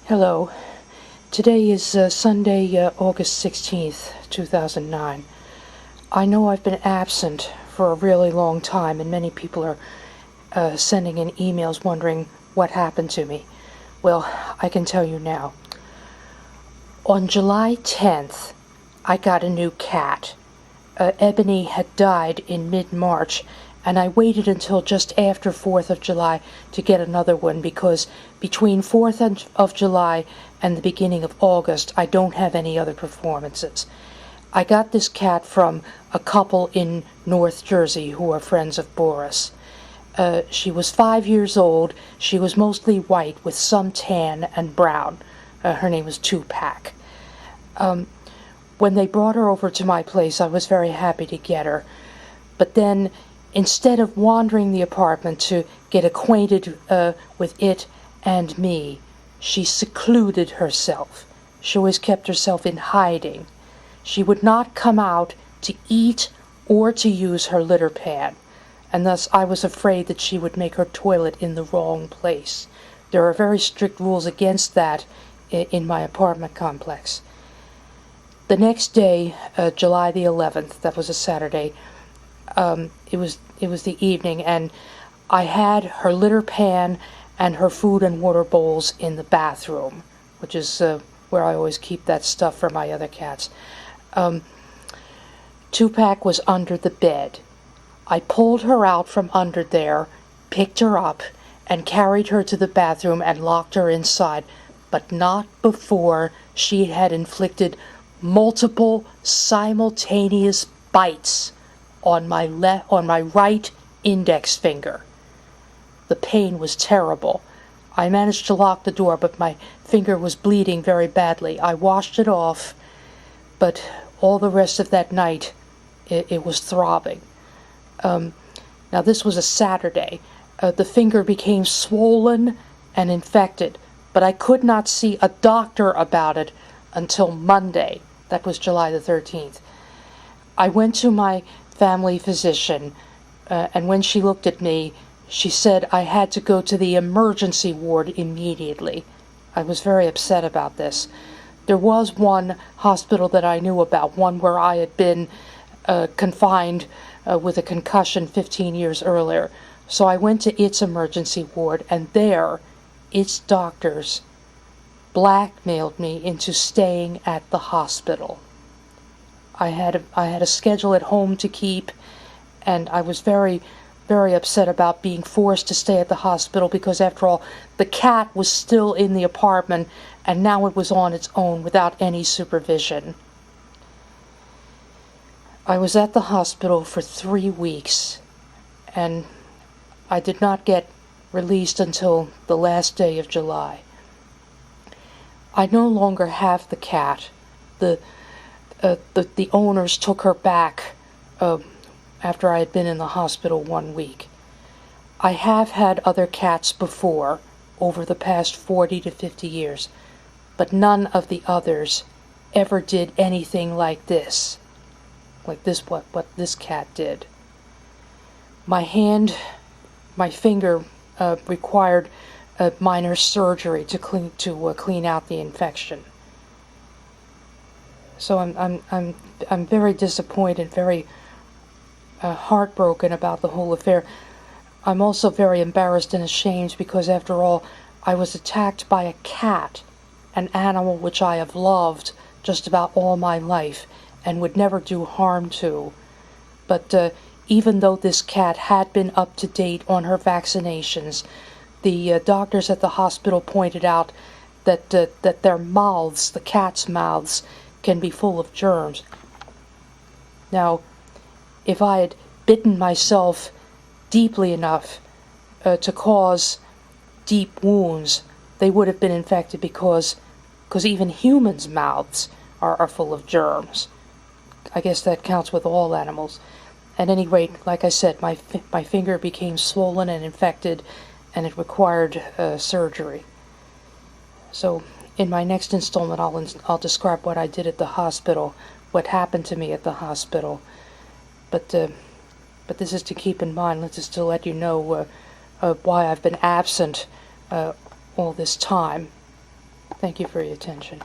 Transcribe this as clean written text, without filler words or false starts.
Hello. Today is Sunday, August 16th, 2009. I know I've been absent for a really long time, and many people are sending in emails wondering what happened to me. Well, I can tell you now. On July 10th, I got a new cat. Ebony had died in mid-March, and I waited until just after 4th of July to get another one because between 4th of July and the beginning of August, I don't have any other performances. I got this cat from a couple in North Jersey who are friends of Boris. She was 5 years old. She was mostly white with some tan and brown. Her name was Tupac. When they brought her over to my place, I was very happy to get her. But then, instead of wandering the apartment to get acquainted with it and me, she secluded herself. She always kept herself in hiding. She would not come out to eat or to use her litter pan, and thus I was afraid that she would make her toilet in the wrong place. There are very strict rules against that in my apartment complex. The next day, July the 11th, that was a Saturday, it was the evening, and I had her litter pan and her food and water bowls in the bathroom, which is where I always keep that stuff for my other cats. Tupac was under the bed. I pulled her out from under there, picked her up, and carried her to the bathroom and locked her inside, but not before she had inflicted multiple simultaneous bites on my right index finger. The pain was terrible. I managed to lock the door, but my finger was bleeding very badly. I washed it off, but all the rest of that night it was throbbing. Now this was a Saturday. The finger became swollen and infected, but I could not see a doctor about it until Monday. That was July the 13th. I went to my family physician, and when she looked at me, she said I had to go to the emergency ward immediately. I was very upset about this. There was one hospital that I knew about, one where I had been confined with a concussion 15 years earlier. So I went to its emergency ward, and there, its doctors blackmailed me into staying at the hospital. I had a schedule at home to keep, and I was very, very upset about being forced to stay at the hospital because, after all, the cat was still in the apartment, and now it was on its own without any supervision. I was at the hospital for 3 weeks, and I did not get released until the last day of July. I no longer have the cat. The owners took her back after I had been in the hospital 1 week. I have had other cats before over the past 40 to 50 years, but none of the others ever did anything like this. What this cat did. My finger required a minor surgery to clean out the infection. So I'm very disappointed, very heartbroken about the whole affair. I'm also very embarrassed and ashamed because, after all, I was attacked by a cat, an animal which I have loved just about all my life and would never do harm to. But even though this cat had been up to date on her vaccinations, the doctors at the hospital pointed out that their mouths, the cat's mouths, can be full of germs. Now, if I had bitten myself deeply enough to cause deep wounds, they would have been infected because even humans' mouths are full of germs. I guess that counts with all animals. At any rate, like I said, my finger became swollen and infected, and it required surgery. So in my next installment, I'll describe what I did at the hospital, what happened to me at the hospital. But this is to keep in mind. This is to let you know why I've been absent all this time. Thank you for your attention.